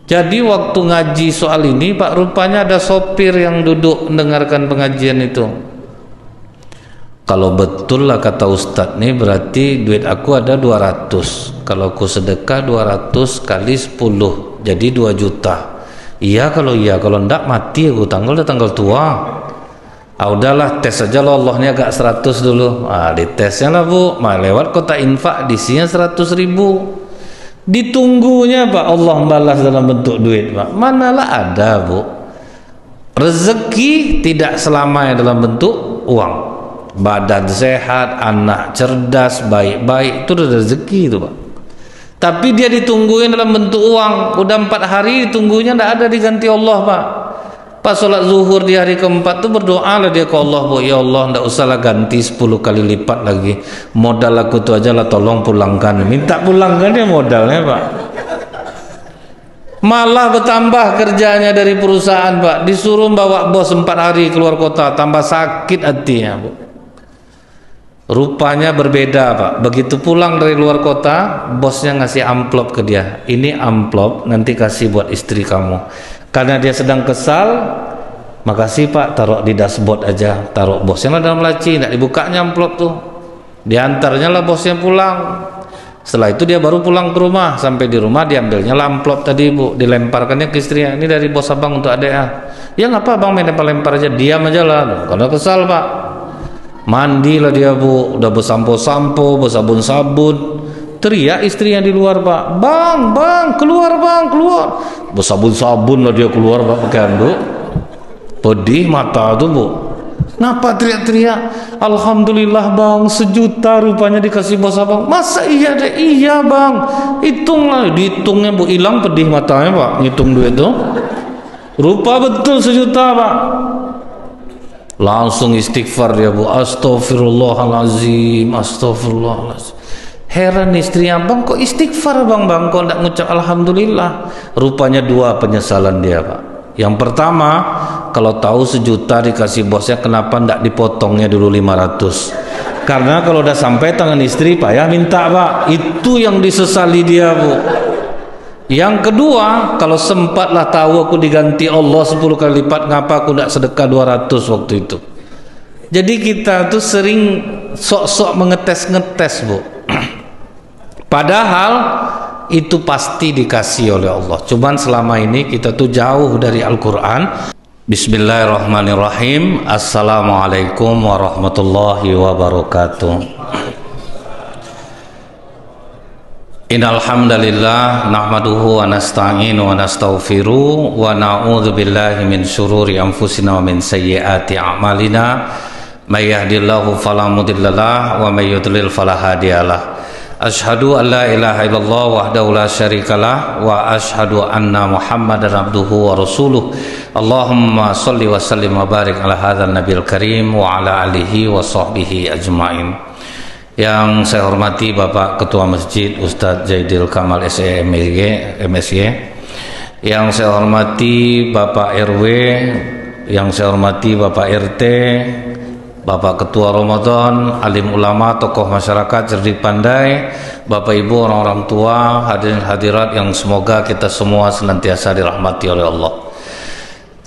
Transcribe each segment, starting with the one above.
Jadi waktu ngaji soal ini Pak, rupanya ada sopir yang duduk mendengarkan pengajian itu. Kalau betul lah kata Ustadz nih, berarti duit aku ada 200. Kalau aku sedekah 200 kali 10, jadi 2 juta. Iya, kalau enggak mati aku, tanggal tua. Udahlah tes aja loh, Allahnya agak 100 dulu. Ditesnya lah Bu, lewat kota infak disinya 100.000. Ditunggunya Pak, Allah balas dalam bentuk duit Pak. Manalah ada Bu. Rezeki tidak selamanya dalam bentuk uang. Badan sehat, anak cerdas, baik-baik, itu udah rezeki itu Pak. Tapi dia ditungguin dalam bentuk uang. Udah 4 hari ditunggunya, tidak ada, diganti Allah Pak. Pas sholat zuhur di hari keempat tuh berdoa lah dia ke Allah, Bu, ya Allah tidak usahlah ganti 10 kali lipat lagi, modal aku tuh aja lah, tolong pulangkan. Minta pulangkan dia modalnya Pak. Malah bertambah kerjanya dari perusahaan Pak, disuruh bawa bos 4 hari keluar kota, tambah sakit hatinya Bu. Rupanya berbeda Pak. Begitu pulang dari luar kota, bosnya ngasih amplop ke dia. Ini amplop, nanti kasih buat istri kamu. Karena dia sedang kesal, makasih Pak, taruh di dashboard aja. Taruh bosnya dalam laci, tidak dibukanya amplop tuh. Diantarnya lah bosnya pulang. Setelah itu dia baru pulang ke rumah. Sampai di rumah diambilnya lah amplop tadi Bu, dilemparkannya ke istrinya. Ini dari bos abang untuk adek. Ya nggak apa, abang main lempar aja, diam aja lah. Karena kesal Pak. Mandilah dia Bu, udah bersampo-sampo, bersabun-sabun. Teriak istrinya di luar Pak, bang, keluar bang, keluar. Bersabun-sabun lah dia keluar Pak, pakai handuk. Pedih mata tuh Bu. Kenapa teriak-teriak? Alhamdulillah bang, 1 juta rupanya dikasih bos abang. Masa iya deh? Iya bang. Hitunglah, dihitungnya Bu, hilang pedih matanya Pak, ngitung duit tuh. Rupa betul 1 juta Pak. Langsung istighfar dia Bu, astagfirullahalazim, astagfirullahalazim. Heran istrinya, bang kok istighfar bang, kok tidak ngucap alhamdulillah. Rupanya 2 penyesalan dia Pak. Yang pertama, kalau tahu 1 juta dikasih bosnya, kenapa tidak dipotongnya dulu 500? Karena kalau udah sampai tangan istri payah minta Pak. Itu yang disesali dia Bu. Yang kedua, kalau sempatlah tahu aku diganti Allah 10 kali lipat, ngapa aku tidak sedekah 200 waktu itu. Jadi kita tuh sering sok-sok mengetes-ngetes Bu. Padahal itu pasti dikasih oleh Allah. Cuman selama ini kita tuh jauh dari Al-Quran. Bismillahirrahmanirrahim. Assalamualaikum warahmatullahi wabarakatuh. Innal hamdalillah nahmaduhu wa nasta'inu wa nastaghfiruh wa na'udzu billahi min syururi anfusina wa min sayyiati a'malina. May yahdihillahu fala mudhillalah wa may yudlil fala hadiyalah. Asyhadu an la ilaha illallah wahdahu la syarikalah wa asyhadu anna Muhammadar abduhu wa rasuluh. Allahumma shalli wa sallim wa barik ala hadzal nabiyil karim wa ala alihi wa sahbihi ajmain. Yang saya hormati Bapak Ketua Masjid Ustadz Zaidil Kamal SE MSY, yang saya hormati Bapak RW, yang saya hormati Bapak RT, Bapak Ketua Ramadan, alim ulama, tokoh masyarakat cerdik pandai, Bapak Ibu, orang-orang tua, hadirin hadirat yang semoga kita semua senantiasa dirahmati oleh Allah.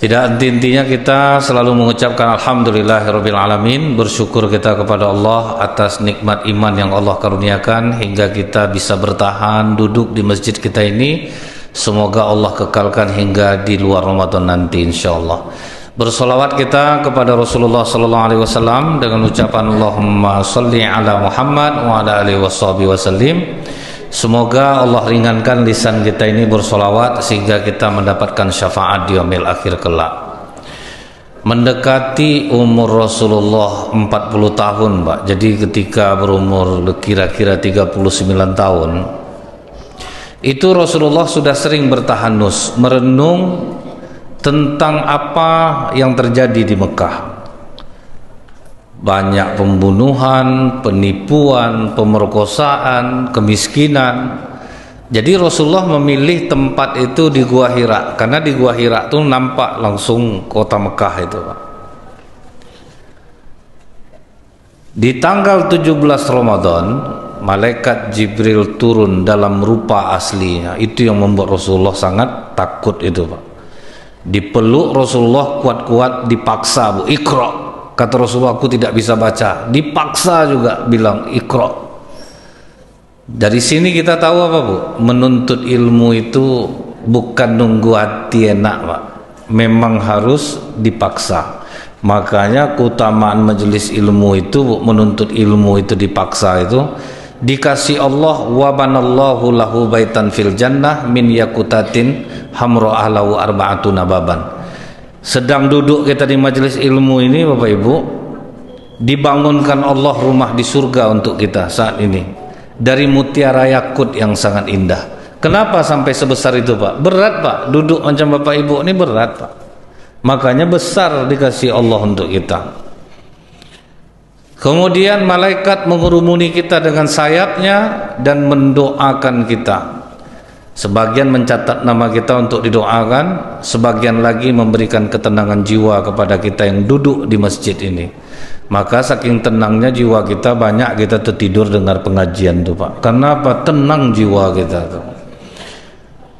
Tidak henti-hentinya kita selalu mengucapkan alhamdulillahirabbil alamin, bersyukur kita kepada Allah atas nikmat iman yang Allah karuniakan hingga kita bisa bertahan duduk di masjid kita ini. Semoga Allah kekalkan hingga di luar Ramadan nanti insyaallah. Bersolawat kita kepada Rasulullah sallallahu alaihi wasallam dengan ucapan Allahumma shalli ala Muhammad wa ala alihi wasallim. Semoga Allah ringankan lisan kita ini bersolawat sehingga kita mendapatkan syafaat di yaumil akhir kelak. Mendekati umur Rasulullah 40 tahun Pak. Jadi ketika berumur kira-kira 39 tahun itu Rasulullah sudah sering bertahanus, merenung tentang apa yang terjadi di Mekah. Banyak pembunuhan, penipuan, pemerkosaan, kemiskinan. Jadi Rasulullah memilih tempat itu di Gua Hira, karena di Gua Hira itu nampak langsung kota Mekah itu Pak. Di tanggal 17 Ramadan malaikat Jibril turun dalam rupa aslinya. Itu yang membuat Rasulullah sangat takut itu, Pak. Dipeluk Rasulullah kuat-kuat, dipaksa, Bu, Iqra. Kata Rasulullah, aku tidak bisa baca. Dipaksa juga bilang Iqra. Dari sini kita tahu apa, Bu? Menuntut ilmu itu bukan nunggu hati enak, Pak. Memang harus dipaksa. Makanya keutamaan majelis ilmu itu, Bu, menuntut ilmu itu dipaksa itu, dikasih Allah wa banallahu lahu baitan fil jannah min yakutatin hamra ahlahu arba'atu nababan. Sedang duduk kita di majelis ilmu ini, Bapak Ibu, dibangunkan Allah rumah di surga untuk kita saat ini dari mutiara yakut yang sangat indah. Kenapa sampai sebesar itu, Pak? Berat, Pak. Duduk macam Bapak Ibu ini berat, Pak. Makanya besar dikasih Allah untuk kita. Kemudian malaikat mengurumuni kita dengan sayapnya dan mendoakan kita. Sebagian mencatat nama kita untuk didoakan, sebagian lagi memberikan ketenangan jiwa kepada kita yang duduk di masjid ini. Maka saking tenangnya jiwa kita, banyak kita tertidur dengar pengajian tuh, Pak. Karena apa? Tenang jiwa kita tuh.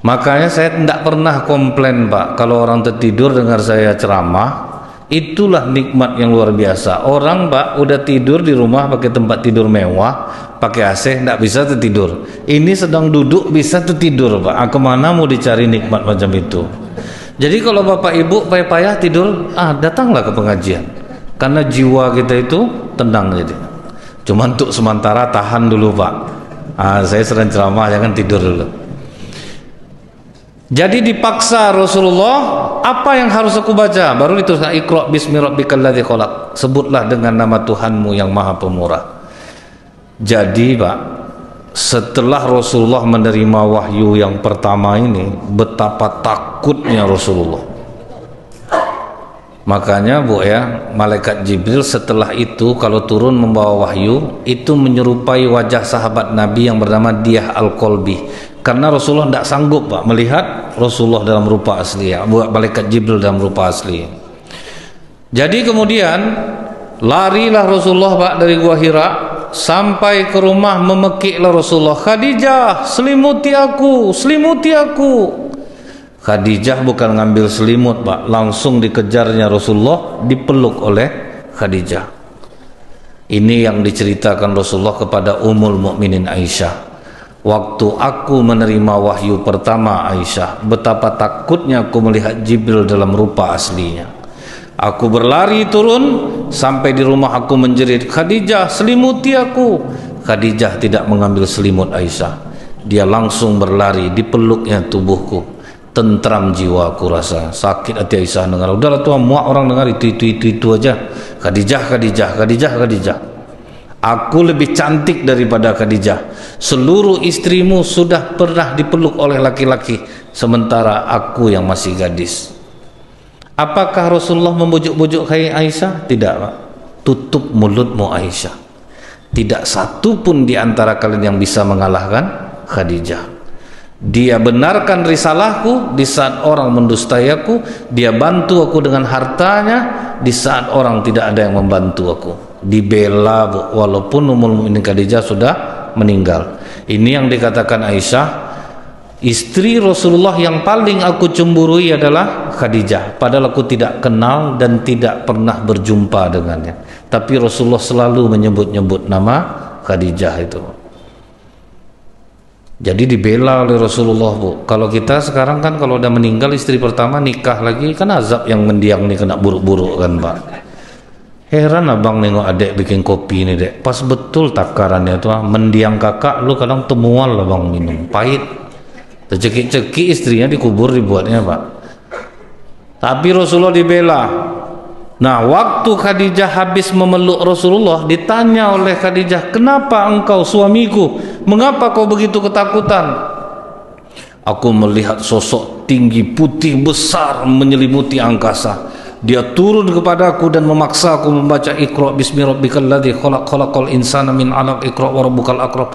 Makanya saya tidak pernah komplain, Pak, kalau orang tertidur dengar saya ceramah. Itulah nikmat yang luar biasa. Orang, Pak, udah tidur di rumah pakai tempat tidur mewah, pakai AC, tidak bisa tertidur. Ini sedang duduk bisa tertidur, Pak. Kemana mau dicari nikmat macam itu? Jadi kalau Bapak Ibu payah-payah tidur, datanglah ke pengajian. Karena jiwa kita itu tenang jadi. Cuma untuk sementara tahan dulu, Pak. Saya sering ceramah, jangan tidur dulu. Jadi dipaksa Rasulullah, apa yang harus aku baca? Baru dituliskan Iqra bismi rabbikal ladzi khalaq. Sebutlah dengan nama Tuhanmu yang Maha Pemurah. Jadi, Pak, setelah Rasulullah menerima wahyu yang pertama ini, betapa takutnya Rasulullah. Makanya, Bu, ya, malaikat Jibril setelah itu kalau turun membawa wahyu, itu menyerupai wajah sahabat Nabi yang bernama Diyah Al-Qalbi. Karena Rasulullah tidak sanggup, Pak, melihat Rasulullah dalam rupa asli, ya, malaikat Jibril dalam rupa asli. Jadi kemudian larilah Rasulullah, Pak, dari Gua Hira sampai ke rumah, memekiklah Rasulullah, Khadijah, selimuti aku, selimuti aku. Khadijah bukan ngambil selimut, Pak, langsung dikejarnya Rasulullah, dipeluk oleh Khadijah. Ini yang diceritakan Rasulullah kepada Ummul Mukminin Aisyah. Waktu aku menerima wahyu pertama, Aisyah, betapa takutnya aku melihat Jibril dalam rupa aslinya. Aku berlari turun sampai di rumah, aku menjerit, Khadijah, selimuti aku. Khadijah tidak mengambil selimut Aisyah. Dia langsung berlari, dipeluknya tubuhku. Tentram jiwaku rasa. Sakit hati Aisyah dengar. Udahlah tuh, muak orang dengar itu aja. Khadijah, Khadijah, Khadijah, Khadijah. Aku lebih cantik daripada Khadijah. Seluruh istrimu sudah pernah dipeluk oleh laki-laki, sementara aku yang masih gadis. Apakah Rasulullah membujuk-bujuk Aisyah? Tidak, Pak. Tutup mulutmu, Aisyah. Tidak satu pun di antara kalian yang bisa mengalahkan Khadijah. Dia benarkan risalahku di saat orang mendustai aku. Dia bantu aku dengan hartanya di saat orang tidak ada yang membantu aku. Dibela, Bu, walaupun Ummul Mukminin Khadijah sudah meninggal. Ini yang dikatakan Aisyah, istri Rasulullah yang paling aku cemburui adalah Khadijah, padahal aku tidak kenal dan tidak pernah berjumpa dengannya, tapi Rasulullah selalu menyebut-nyebut nama Khadijah itu. Jadi dibela oleh Rasulullah, Bu. Kalau kita sekarang kan kalau udah meninggal istri pertama nikah lagi, kan azab yang mendiang nih, kena buruk-buruk kan, Pak. Heran abang nengok adek bikin kopi ini, dek, pas betul takarannya tuh, mendiang kakak lu kadang temual abang minum, pahit. Tercekik-cekik istrinya dikubur dibuatnya, Pak. Tapi Rasulullah dibela. Nah, waktu Khadijah habis memeluk Rasulullah, ditanya oleh Khadijah, kenapa engkau suamiku, mengapa kau begitu ketakutan? Aku melihat sosok tinggi putih besar menyelimuti angkasa. Dia turun kepadaku dan memaksa aku membaca Iqra bismi rabbikal ladzi khalaq, khalaqal insana min 'alaq, Iqra wa rabbukal akram.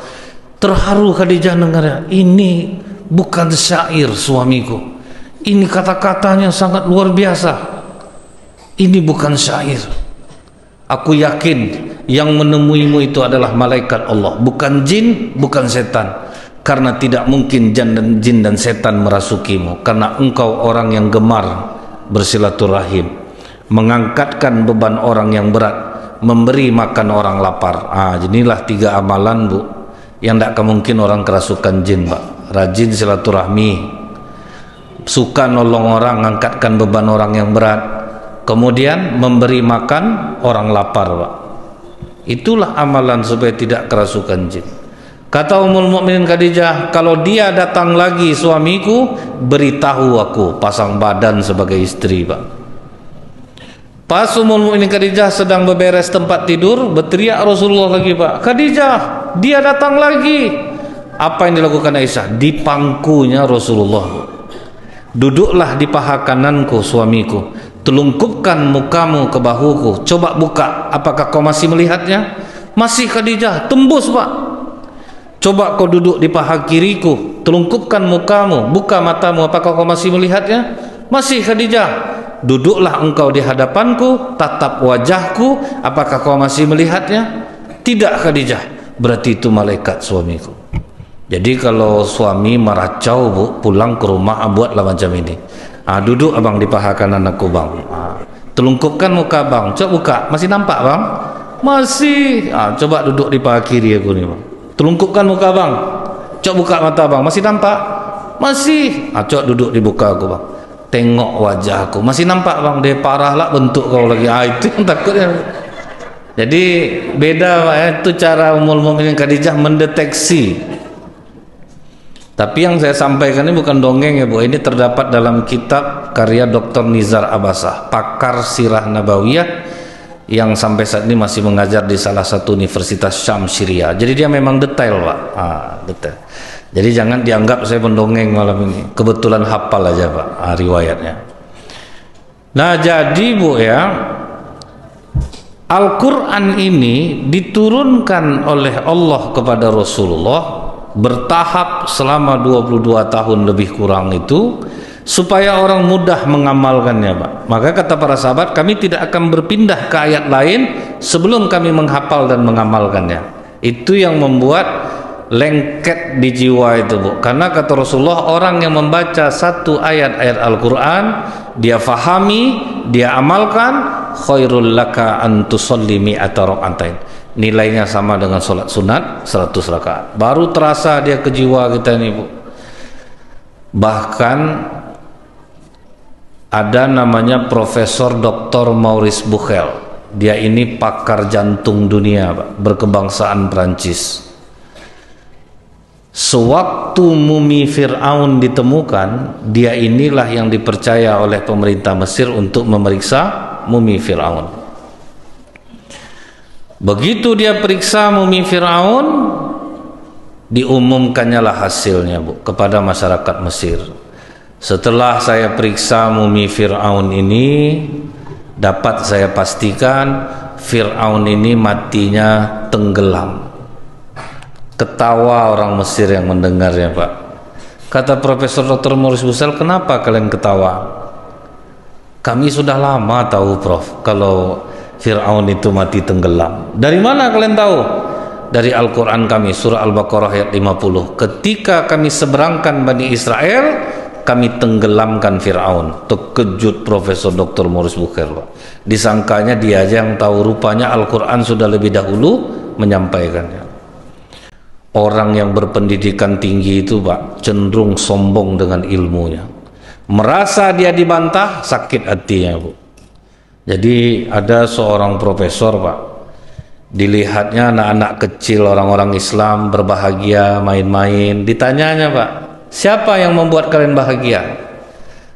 Terharu Khadijah dengarnya. Ini bukan syair suamiku. Ini kata-katanya sangat luar biasa. Ini bukan syair. Aku yakin yang menemuimu itu adalah malaikat Allah, bukan jin, bukan setan. Karena tidak mungkin jin dan setan merasukimu, karena engkau orang yang gemar bersilaturahim, mengangkatkan beban orang yang berat, memberi makan orang lapar. Inilah 3 amalan, Bu, yang tidak mungkin orang kerasukan jin, Pak. Rajin silaturahmi, suka nolong orang, angkatkan beban orang yang berat, kemudian memberi makan orang lapar, Pak. Itulah amalan supaya tidak kerasukan jin. Kata Ummul Mukminin Khadijah, kalau dia datang lagi suamiku, beritahu aku, pasang badan sebagai istri, Pak. Pas Ummul Mukminin Khadijah sedang beberes tempat tidur, berteriak Rasulullah lagi, Pak, Khadijah, dia datang lagi. Apa yang dilakukan Aisyah? Di pangkunya Rasulullah, duduklah di paha kananku suamiku, telungkupkan mukamu ke bahuku, coba buka, apakah kau masih melihatnya? Masih Khadijah, tembus, Pak. Coba kau duduk di paha kiriku, telungkupkan mukamu, buka matamu, apakah kau masih melihatnya? Masih Khadijah. Duduklah engkau di hadapanku, tatap wajahku, apakah kau masih melihatnya? Tidak Khadijah. Berarti itu malaikat suamiku. Jadi kalau suami meracau, Bu, pulang ke rumah, buatlah macam ini. Duduk abang di paha kanan aku, Bang. Telungkupkan muka, Bang. Coba buka, masih nampak, Bang? Masih. Coba duduk di paha kiri aku nih, Bang. Telungkupkan muka, Bang. Coba buka mata, Bang. Masih nampak? Masih. Coba duduk di muka aku, Bang. Tengok wajah aku. Masih nampak, Bang? Dia parah lah bentuk kau lagi. Itu yang takutnya. Jadi beda, Pak, ya. Itu cara Ummul Mukminin Khadijah mendeteksi. Tapi yang saya sampaikan ini bukan dongeng, ya, Bu. Ini terdapat dalam kitab karya Dr. Nizar Abasah, pakar sirah nabawiyah, yang sampai saat ini masih mengajar di salah satu universitas Syam Syria. Jadi dia memang detail, Pak. Detail. Jadi jangan dianggap saya mendongeng malam ini. Kebetulan hafal aja, Pak, riwayatnya. Nah, jadi, Bu, ya, Al-Quran ini diturunkan oleh Allah kepada Rasulullah bertahap selama 22 tahun lebih kurang itu, supaya orang mudah mengamalkannya, Pak. Maka kata para sahabat, kami tidak akan berpindah ke ayat lain sebelum kami menghafal dan mengamalkannya. Itu yang membuat lengket di jiwa itu, Bu. Karena kata Rasulullah, orang yang membaca satu ayat-ayat Al-Quran, dia fahami, dia amalkan, khairul laka an tusalli mi'ata raka'atain. Nilainya sama dengan sholat sunat 100 rakaat. Baru terasa dia ke jiwa kita ini, Bu. Bahkan ada namanya Profesor Dr. Maurice Buchel. Dia ini pakar jantung dunia, Pak, berkebangsaan Prancis. Sewaktu mumi Fir'aun ditemukan, dia inilah yang dipercaya oleh pemerintah Mesir untuk memeriksa mumi Fir'aun. Begitu dia periksa mumi Fir'aun, diumumkannya lah hasilnya, Bu, kepada masyarakat Mesir. Setelah saya periksa mumi Fir'aun ini, dapat saya pastikan Fir'aun ini matinya tenggelam. Ketawa orang Mesir yang mendengarnya, Pak. Kata Profesor Dr. Maurice Buchel, kenapa kalian ketawa? Kami sudah lama tahu, Prof, kalau Fir'aun itu mati tenggelam. Dari mana kalian tahu? Dari Al-Quran kami, surah Al-Baqarah ayat 50. Ketika kami seberangkan Bani Israel, kami tenggelamkan Fir'aun. Terkejut Profesor Dr. Maurice Buchel, Pak. Disangkanya dia aja yang tahu, rupanya Al-Quran sudah lebih dahulu menyampaikannya. Orang yang berpendidikan tinggi itu, Pak, cenderung sombong dengan ilmunya. Merasa dia dibantah, sakit hatinya, Bu. Jadi ada seorang profesor, Pak, dilihatnya anak-anak kecil orang-orang Islam berbahagia main-main. Ditanyanya, Pak, siapa yang membuat kalian bahagia?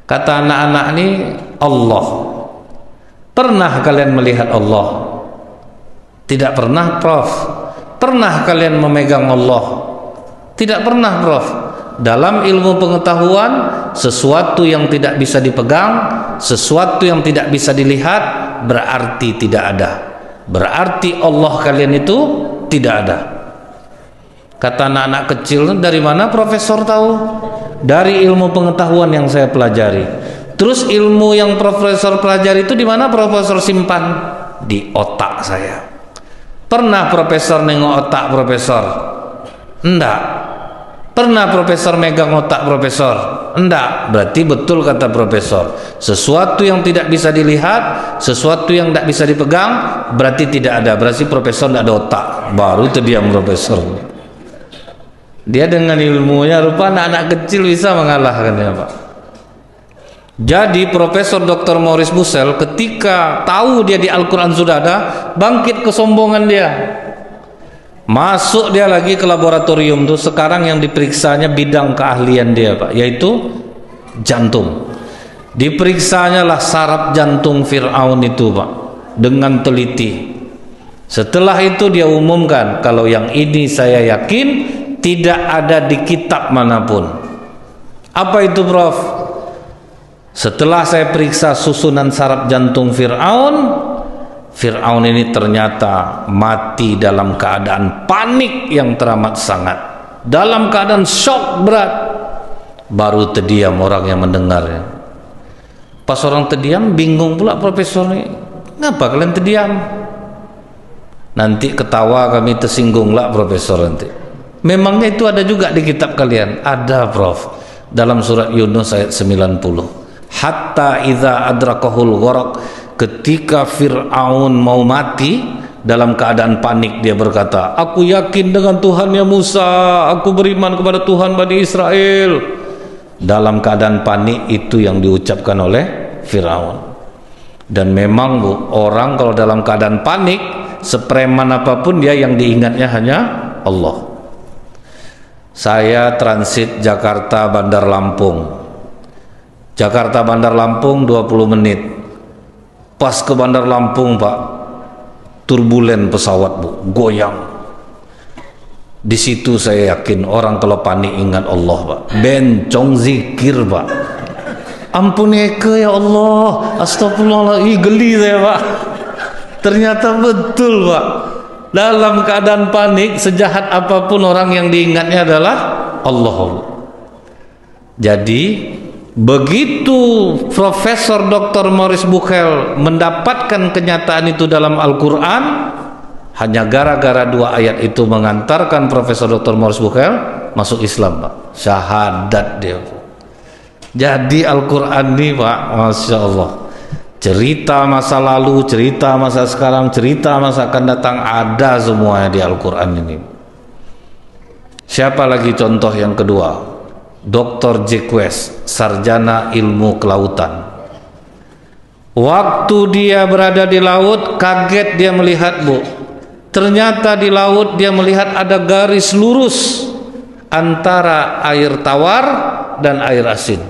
Kata anak-anak ini, Allah. Pernah kalian melihat Allah? Tidak pernah, Prof. Pernah kalian memegang Allah? Tidak pernah, Prof. Dalam ilmu pengetahuan, sesuatu yang tidak bisa dipegang, sesuatu yang tidak bisa dilihat, berarti tidak ada. Berarti Allah kalian itu tidak ada. Kata anak-anak kecil, dari mana profesor tahu? Dari ilmu pengetahuan yang saya pelajari. Terus ilmu yang profesor pelajari itu di mana profesor simpan? di otak saya. Pernah profesor nengok otak profesor? Enggak. Pernah profesor megang otak profesor? Enggak. Berarti betul kata profesor, sesuatu yang tidak bisa dilihat, sesuatu yang tidak bisa dipegang, berarti tidak ada. Berarti profesor tidak ada otak. Baru terdiam profesor. Dia dengan ilmunya rupa anak-anak kecil bisa mengalahkan dia, Pak. Jadi Profesor Dr. Maurice Bucaille ketika tahu dia di Al-Quran sudah ada, bangkit kesombongan dia. Masuk dia lagi ke laboratorium tuh. Sekarang yang diperiksanya bidang keahlian dia, Pak, yaitu jantung. Diperiksanya lah saraf jantung Fir'aun itu, Pak, dengan teliti. Setelah itu dia umumkan, kalau yang ini saya yakin tidak ada di kitab manapun. Apa itu, Prof? Setelah saya periksa susunan saraf jantung Fir'aun, Fir'aun ini ternyata mati dalam keadaan panik yang teramat sangat, dalam keadaan shock berat. Baru terdiam orang yang mendengarnya. Pas orang terdiam, bingung pula profesor ini, ngapa kalian terdiam? Nanti ketawa kami, tersinggunglah profesor nanti. Memangnya itu ada juga di kitab kalian? Ada, Prof, dalam surat Yunus ayat 90. Hatta idza adrakahul gharaq, ketika Fir'aun mau mati dalam keadaan panik, dia berkata, aku yakin dengan Tuhannya Musa, aku beriman kepada Tuhan Bani Israel. Dalam keadaan panik itu yang diucapkan oleh Fir'aun. Dan memang, Bu, orang kalau dalam keadaan panik, sepreman apapun dia, yang diingatnya hanya Allah. Saya transit Jakarta Bandar Lampung. Jakarta Bandar Lampung 20 menit. Pas ke Bandar Lampung, Pak, turbulen pesawat, Bu, goyang. Di situ saya yakin orang kalau panik ingat Allah, Pak. Bencong zikir, Pak. Ampuni eke ya Allah, astagfirullahaladzim, geli saya, Pak. Ternyata betul, Pak. Dalam keadaan panik, sejahat apapun orang yang diingatnya adalah Allah. Jadi begitu Profesor Dr. Maurice Bucaille mendapatkan kenyataan itu dalam Al-Quran, hanya gara-gara 2 ayat itu mengantarkan Profesor Dr. Maurice Bucaille masuk Islam, Pak. Syahadat dia. Jadi Al-Quran ini, Pak, Masya Allah, cerita masa lalu, cerita masa sekarang, cerita masa akan datang, ada semuanya di Al-Quran ini. Siapa lagi contoh yang kedua? Dr. Jacques West, sarjana ilmu kelautan. Waktu dia berada di laut, kaget dia melihat, Bu, ternyata di laut dia melihat ada garis lurus antara air tawar dan air asin.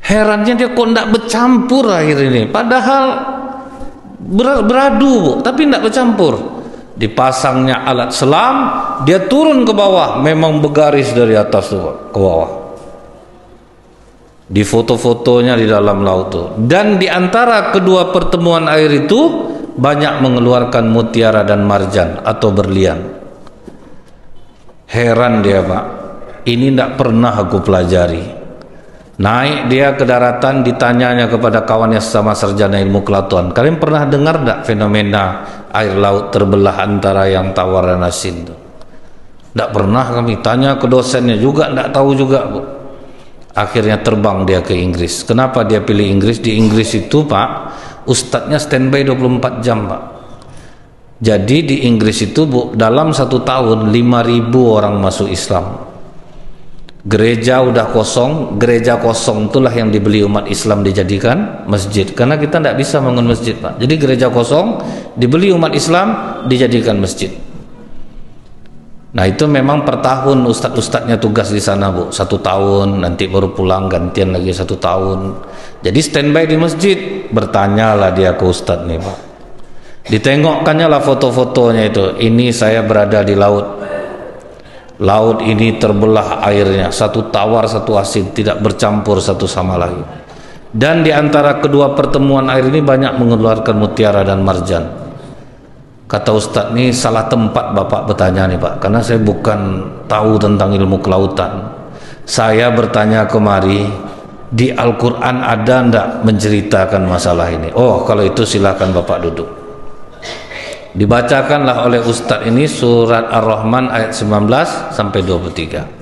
Herannya dia, kok tidak bercampur air ini, padahal beradu, Bu, tapi tidak bercampur. Dipasangnya alat selam, dia turun ke bawah, memang bergaris dari atas tuh ke bawah. Di foto-fotonya di dalam laut tuh. Dan di antara kedua pertemuan air itu banyak mengeluarkan mutiara dan marjan atau berlian. Heran dia, Pak, ini tidak pernah aku pelajari. Naik dia ke daratan, ditanyanya kepada kawannya sesama sarjana ilmu kelautan, kalian pernah dengar tidak fenomena air laut terbelah antara yang tawar dan asin? Tidak pernah kami. Tanya ke dosennya juga, tidak tahu juga, Bu. Akhirnya terbang dia ke Inggris. Kenapa dia pilih Inggris? Di Inggris itu, Pak, ustadznya standby 24 jam, Pak. Jadi di Inggris itu, Bu, dalam 1 tahun 5.000 orang masuk Islam. Gereja udah kosong, gereja kosong itulah yang dibeli umat Islam dijadikan masjid. Karena kita tidak bisa bangun masjid, Pak. Jadi gereja kosong dibeli umat Islam dijadikan masjid. Nah itu memang per tahun ustadz-ustadznya tugas di sana, Bu. 1 tahun, nanti baru pulang, gantian lagi 1 tahun. Jadi standby di masjid. Bertanyalah dia ke ustadz nih, Pak. Ditengokkannya lah foto-fotonya itu. Ini saya berada di laut. Laut ini terbelah airnya, 1 tawar 1 asin, tidak bercampur satu sama lain. Dan di antara kedua pertemuan air ini banyak mengeluarkan mutiara dan marjan. Kata Ustadz, ini salah tempat Bapak bertanya nih, Pak, karena saya bukan tahu tentang ilmu kelautan. Saya bertanya kemari Di Al-Quran ada ndak menceritakan masalah ini? Oh, kalau itu silakan Bapak duduk. Dibacakanlah oleh Ustadz ini surat Ar-Rahman ayat 19 sampai 23.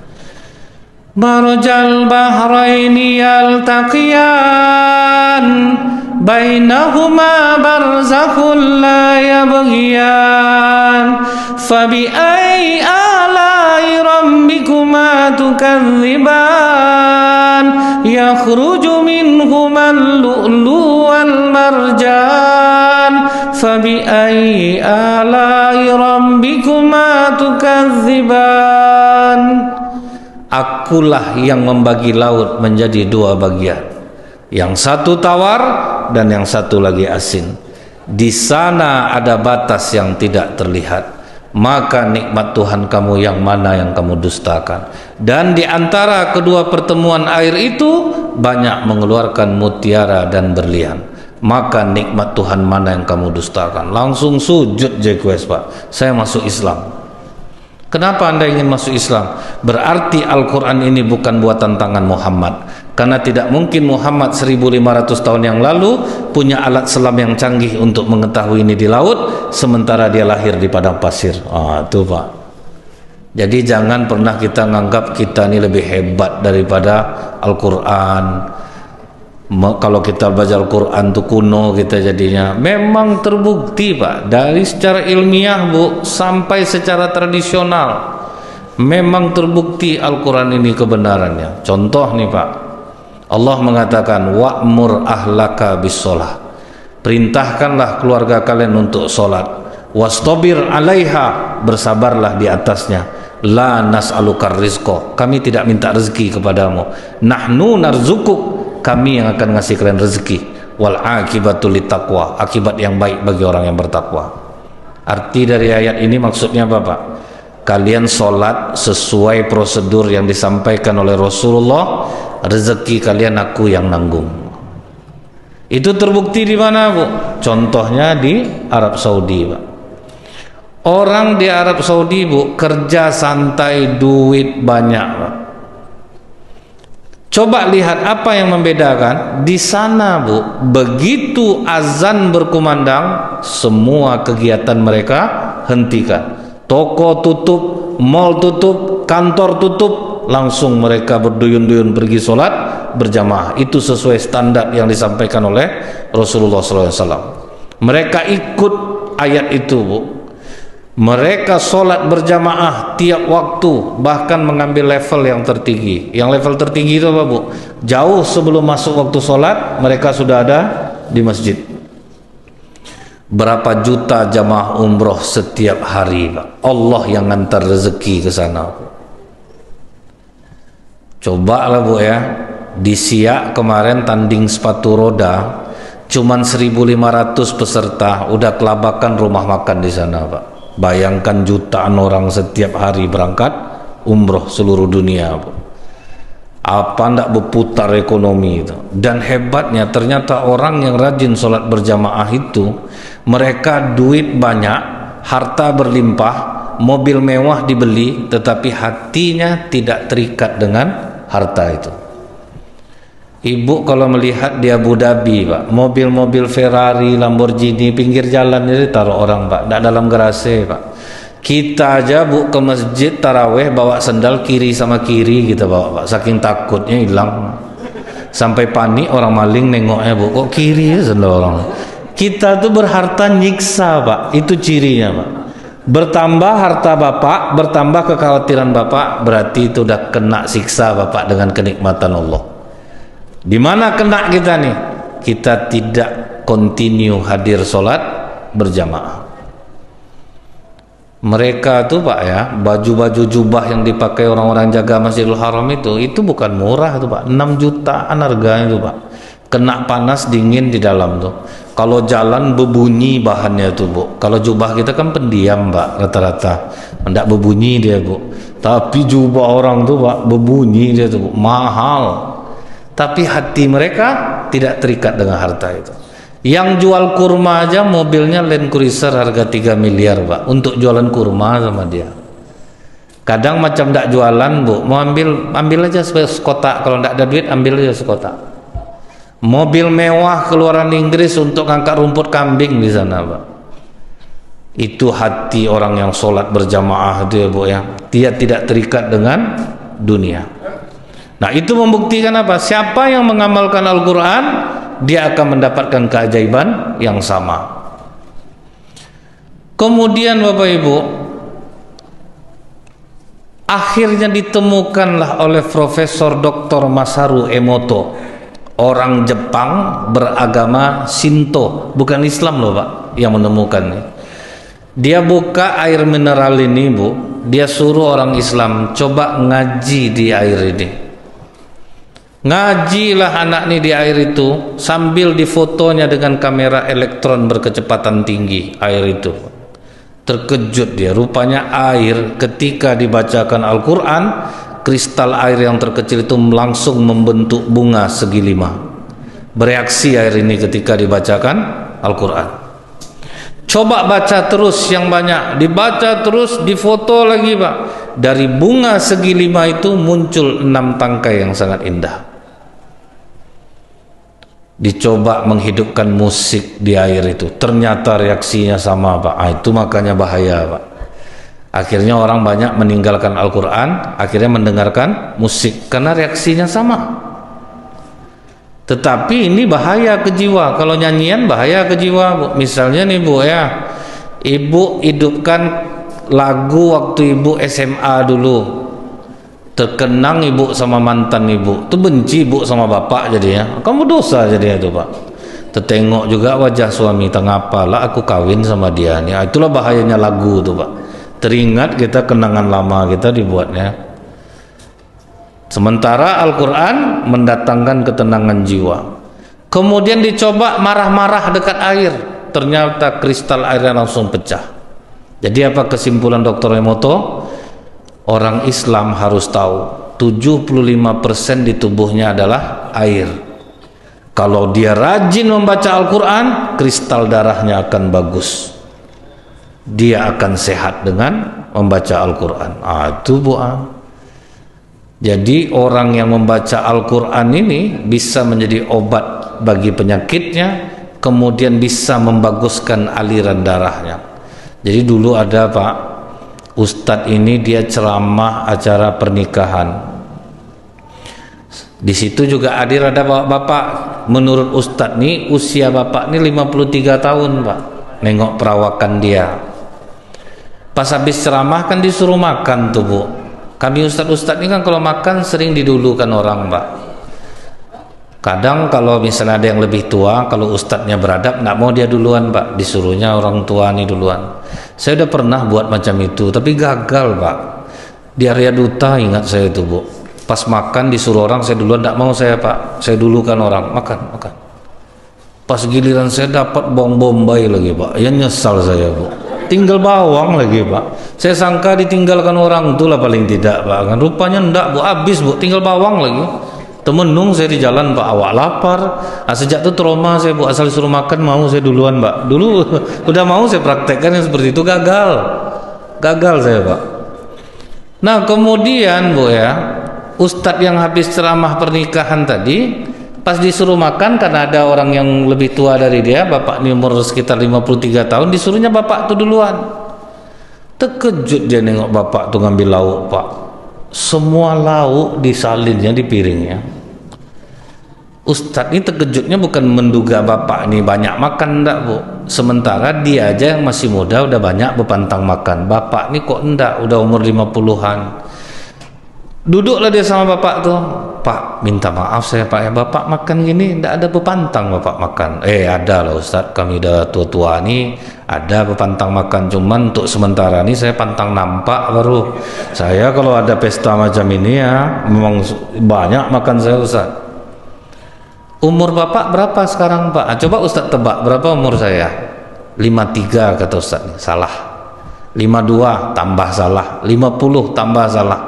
Marajal bahraini yaltaqiyan bainahuma barzakhun la yabghiyan fabi ayyi ala'i rabbikuma tukadziban yakhruju minhuma al-lu'lu' wal marjan fabi ayyi ala'i rabbikuma tukadziban. Akulah yang membagi laut menjadi dua bagian, yang satu tawar dan yang satu lagi asin. Di sana ada batas yang tidak terlihat, maka nikmat Tuhan kamu yang mana yang kamu dustakan. Dan di antara kedua pertemuan air itu banyak mengeluarkan mutiara dan berlian, maka nikmat Tuhan mana yang kamu dustakan. Langsung sujud request, Pak, saya masuk Islam. Kenapa Anda ingin masuk Islam? Berarti Al-Quran ini bukan buatan tangan Muhammad, karena tidak mungkin Muhammad 1500 tahun yang lalu punya alat selam yang canggih untuk mengetahui ini di laut, sementara dia lahir di padang pasir. Itu Pak. Jadi jangan pernah kita nganggap kita ini lebih hebat daripada Al-Quran. Kalau kita baca Al-Quran itu kuno kita jadinya. Memang terbukti Pak, dari secara ilmiah Bu sampai secara tradisional, memang terbukti Al-Quran ini kebenarannya. Contoh nih Pak, Allah mengatakan wa'mur ahlaka bis-sholah, perintahkanlah keluarga kalian untuk sholat, wastabir alaiha, bersabarlah di atasnya, la nas'alukar rizqo, kami tidak minta rezeki kepadamu, nahnu narzukuk, kami yang akan ngasih kalian rezeki, wal akibatul littaqwa, akibat yang baik bagi orang yang bertakwa. Arti dari ayat ini maksudnya apa Pak? Kalian sholat sesuai prosedur yang disampaikan oleh Rasulullah, rezeki kalian aku yang nanggung. Itu terbukti di mana Bu? Contohnya di Arab Saudi Pak. Orang di Arab Saudi Bu kerja santai, duit banyak Pak. Coba lihat apa yang membedakan. Di sana Bu, begitu azan berkumandang, semua kegiatan mereka hentikan. Toko tutup, mal tutup, kantor tutup, langsung mereka berduyun-duyun pergi sholat berjamaah. Itu sesuai standar yang disampaikan oleh Rasulullah SAW. Mereka ikut ayat itu Bu. Mereka sholat berjamaah tiap waktu, bahkan mengambil level yang tertinggi. Yang level tertinggi itu apa Bu? Jauh sebelum masuk waktu sholat, mereka sudah ada di masjid. Berapa juta jamaah umroh setiap hari Pak? Allah yang ngantar rezeki ke sana. Coba lah Bu ya, di Siak kemarin tanding sepatu roda, cuman 1.500 peserta, udah kelabakan rumah makan di sana Pak. Bayangkan jutaan orang setiap hari berangkat umroh seluruh dunia. Apa ndak berputar ekonomi itu. Dan hebatnya ternyata orang yang rajin sholat berjamaah itu, mereka duit banyak, harta berlimpah, mobil mewah dibeli, tetapi hatinya tidak terikat dengan harta itu. Ibu kalau melihat di Abu Dhabi Pak, mobil-mobil Ferrari, Lamborghini pinggir jalan ini taruh orang Pak, tidak dalam garasi Pak. Kita aja Bu ke masjid taraweh bawa sendal kiri sama kiri kita bawa Pak, saking takutnya hilang. Sampai panik orang maling nengoknya Bu, kok kiri ya sendal orang. Kita tuh berharta nyiksa Pak, itu cirinya Pak. Bertambah harta Bapak, bertambah kekhawatiran Bapak, berarti itu udah kena siksa Bapak dengan kenikmatan Allah. Di mana kena kita nih? Kita tidak continue hadir sholat berjamaah. Mereka tuh Pak ya, baju-baju jubah yang dipakai orang-orang jaga Masjidil Haram itu bukan murah tuh Pak, 6 jutaan harganya tuh Pak. Kena panas dingin di dalam tuh. Kalau jalan berbunyi bahannya tuh Bu. Kalau jubah kita kan pendiam Pak rata-rata, tidak berbunyi dia Bu. Tapi jubah orang tuh Pak berbunyi dia tuh Bu, mahal. Tapi hati mereka tidak terikat dengan harta itu. Yang jual kurma aja mobilnya Land Cruiser harga 3 miliar Pak, untuk jualan kurma sama dia. Kadang macam ndak jualan, Bu, mau ambil aja sekotak, kalau ndak ada duit ambil aja sekotak. Mobil mewah keluaran Inggris untuk ngangkat rumput kambing di sana, Pak. Itu hati orang yang sholat berjamaah itu ya, Bu ya. Dia tidak terikat dengan dunia. Nah, itu membuktikan apa? Siapa yang mengamalkan Al-Quran, dia akan mendapatkan keajaiban yang sama. Kemudian Bapak Ibu, akhirnya ditemukanlah oleh Profesor Dr. Masaru Emoto, orang Jepang beragama Shinto, bukan Islam loh Pak, yang menemukannya. Dia buka air mineral ini, Bu, dia suruh orang Islam coba ngaji di air ini. Ngajilah anak ini di air itu sambil difotonya dengan kamera elektron berkecepatan tinggi air itu. Terkejut dia, rupanya air ketika dibacakan Al-Quran, kristal air yang terkecil itu langsung membentuk bunga segi 5. Bereaksi air ini ketika dibacakan Al-Quran. Coba baca terus yang banyak, dibaca terus, difoto lagi Pak. Dari bunga segi 5 itu muncul 6 tangkai yang sangat indah. Dicoba menghidupkan musik di air itu, ternyata reaksinya sama Pak. Itu makanya bahaya Pak. Akhirnya orang banyak meninggalkan Al-Quran, akhirnya mendengarkan musik karena reaksinya sama. Tetapi ini bahaya ke jiwa. Kalau nyanyian bahaya ke jiwa, Bu. Misalnya nih Bu ya, Ibu hidupkan lagu waktu Ibu SMA dulu, terkenang Ibu sama mantan Ibu, itu benci Ibu sama bapak jadinya, kamu dosa jadinya itu Pak. Tertengok juga wajah suami, tengapalah aku kawin sama dia nih. Itulah bahayanya lagu tuh Pak. Teringat kita kenangan lama kita dibuatnya. Sementara Al-Quran mendatangkan ketenangan jiwa. Kemudian dicoba marah-marah dekat air, ternyata kristal airnya langsung pecah. Jadi apa kesimpulan Dr. Emoto? Orang Islam harus tahu 75% di tubuhnya adalah air. Kalau dia rajin membaca Al-Quran, kristal darahnya akan bagus. Dia akan sehat dengan membaca Al-Quran. Itu Bu. Jadi orang yang membaca Al-Quran ini bisa menjadi obat bagi penyakitnya, kemudian bisa membaguskan aliran darahnya. Jadi dulu ada Pak Ustadz ini, dia ceramah acara pernikahan. Di situ juga hadir ada bapak-bapak. Menurut Ustadz nih, usia bapak ini 53 tahun Pak. Nengok perawakan dia. Pas habis ceramah kan disuruh makan tuh Bu. Kami Ustadz-Ustadz ini kan kalau makan sering didulukan orang Pak. Kadang kalau misalnya ada yang lebih tua, kalau Ustadznya beradab, nggak mau dia duluan Pak, disuruhnya orang tua nih duluan. Saya udah pernah buat macam itu, tapi gagal Pak. Di area duta ingat saya itu Bu. Pas makan disuruh orang, saya duluan, nggak mau saya Pak. Saya dulukan orang, makan. Pas giliran saya dapat bawang bombay lagi Pak, ya nyesal saya Bu. Tinggal bawang lagi Pak. Saya sangka ditinggalkan orang, itulah paling tidak Pak. Kan rupanya enggak Bu, habis Bu, tinggal bawang lagi. Temenung saya di jalan Pak, awak lapar. Sejak itu trauma saya Bu, asal disuruh makan mau saya duluan Pak. Dulu udah mau saya praktekkan yang seperti itu, gagal saya Pak. Nah kemudian Bu ya, Ustadz yang habis ceramah pernikahan tadi, pas disuruh makan karena ada orang yang lebih tua dari dia, bapak ini umur sekitar 53 tahun, disuruhnya bapak tuh duluan. Terkejut dia nengok bapak tuh ngambil lauk Pak, semua lauk disalinnya di piringnya. Ustadz ini terkejutnya bukan menduga bapak ini banyak makan, enggak Bu. Sementara dia aja yang masih muda udah banyak bepantang makan, bapak ini kok enggak, udah umur 50-an. Duduklah dia sama bapak tuh, Pak minta maaf saya Pak ya, bapak makan gini enggak ada bepantang bapak makan. Ada lah Ustadz, kami udah tua-tua nih, ada bepantang makan, cuman untuk sementara nih saya pantang nampak baru. Saya kalau ada pesta macam ini ya memang banyak makan saya Ustadz. Umur bapak berapa sekarang Pak? Coba Ustadz tebak berapa umur saya? 53 kata Ustadz. Salah. 52 tambah salah, 50 tambah salah.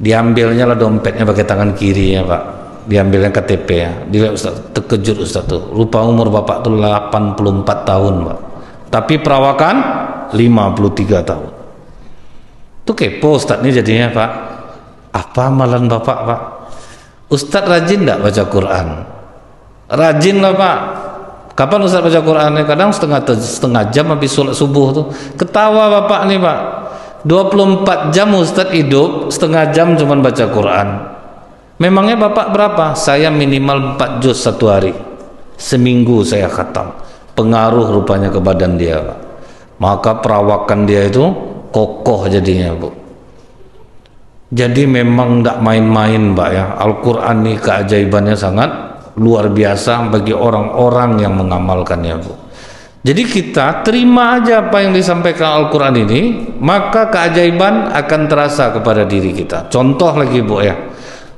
Diambilnya lah dompetnya pakai tangan kirinya Pak, diambilnya KTP ya. Dia Ustaz, terkejut Ustaz tuh, rupa umur bapak tuh 84 tahun Pak, tapi perawakan 53 tahun. Itu Itu kepo Ustadz nih jadinya Pak. Apa amalan Bapak Pak? Ustadz rajin enggak baca Quran? Rajin lah Pak. Kapan Ustadz baca Quran? Kadang setengah jam habis sholat subuh tuh. Ketawa Bapak nih Pak. 24 jam Ustadz hidup, setengah jam cuman baca Quran. Memangnya Bapak berapa? Saya minimal 4 juz satu hari. Seminggu saya khatam. Pengaruh rupanya ke badan dia Pak. Maka perawakan dia itu kokoh jadinya Bu. Jadi memang tidak main-main Pak ya. Al-Quran ini keajaibannya sangat luar biasa bagi orang-orang yang mengamalkannya Bu. Jadi kita terima aja apa yang disampaikan Al-Quran ini, maka keajaiban akan terasa kepada diri kita. Contoh lagi Bu ya,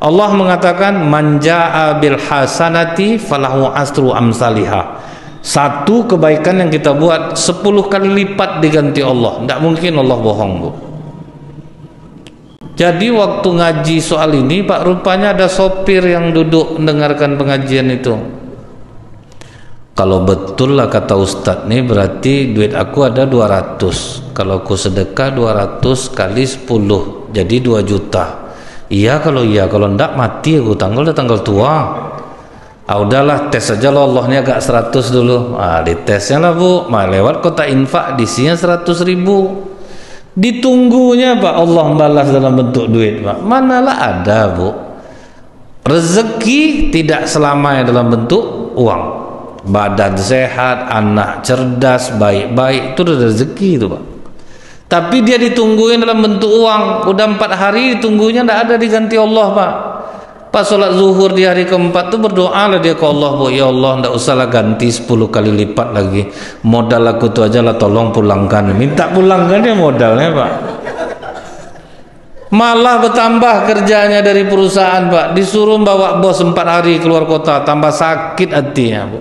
Allah mengatakan man jaa bil hasanati falahu asru amsalihah. Satu kebaikan yang kita buat 10 kali lipat diganti Allah. Tidak mungkin Allah bohong Bu. Jadi waktu ngaji soal ini Pak, rupanya ada sopir yang duduk mendengarkan pengajian itu. Kalau betul lah kata Ustadz nih, berarti duit aku ada 200. Kalau aku sedekah 200 kali 10 jadi 2 juta. Iya, kalau enggak mati aku, udah tanggal tua. Udahlah tes aja loh, Allah ini agak 100 dulu. Ditesnya lah Bu, lewat kota infak disinya 100.000. Ditunggunya Pak, Allah balas dalam bentuk duit Pak. Manalah ada Bu. Rezeki tidak selamanya dalam bentuk uang. Badan sehat, anak cerdas, baik-baik, itu udah rezeki itu Pak. Tapi dia ditungguin dalam bentuk uang. Udah 4 hari ditunggunya tidak ada diganti Allah Pak. Pas sholat zuhur di hari keempat tuh berdoa lah dia ke Allah, Bu, ya Allah tidak usahlah ganti 10 kali lipat lagi. Modal aku tuh aja lah, tolong pulangkan. Minta pulangkan dia modalnya Pak. Malah bertambah kerjanya dari perusahaan Pak. Disuruh bawa bos 4 hari keluar kota, tambah sakit hatinya Bu.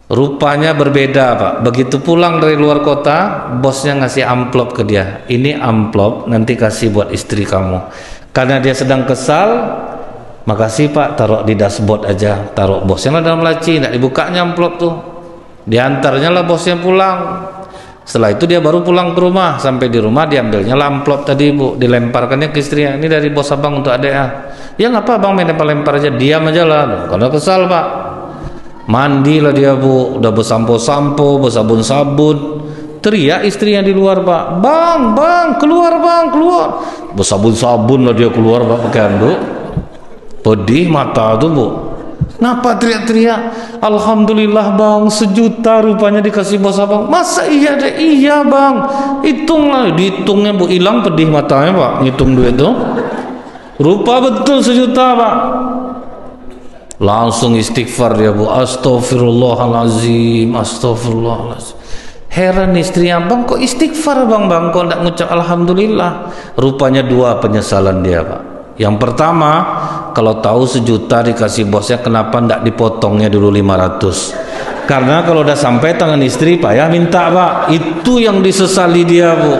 Rupanya berbeda Pak. Begitu pulang dari luar kota, bosnya ngasih amplop ke dia. Ini amplop nanti kasih buat istri kamu. Karena dia sedang kesal, makasih Pak, taruh di dashboard aja, taruh bosnya lah dalam laci, tidak dibukanya amplop tuh. Diantarnya lah bosnya pulang. Setelah itu dia baru pulang ke rumah. Sampai di rumah diambilnya lah amplop tadi Bu, dilemparkannya ke istrinya. Ini dari bos abang untuk adek ya. Ya nggak apa bang, lempar aja, diam aja lah. Karena kesal Pak. Mandilah dia Bu, udah bersampo-sampo, bersabun-sabun. Teriak istrinya di luar Pak, bang, keluar bang, keluar. Bersabun-sabun lah dia keluar Pak, pakai handuk. Pedih mata tuh Bu. Kenapa teriak-teriak? Alhamdulillah bang, 1 juta rupanya dikasih bos abang. Masa iya deh? Iya bang. Hitunglah, dihitungnya Bu, hilang pedih matanya Pak, ngitung duit tuh. Rupa betul 1 juta Pak. Langsung istighfar dia Bu, astagfirullahalazim, astagfirullahalazim. Heran istrinya, bang kok istighfar bang kok tidak ngucap alhamdulillah. Rupanya 2 penyesalan dia Pak. Yang pertama, kalau tahu 1 juta dikasih bosnya, kenapa tidak dipotongnya dulu 500? Karena kalau udah sampai tangan istri payah minta Pak. Itu yang disesali dia Bu.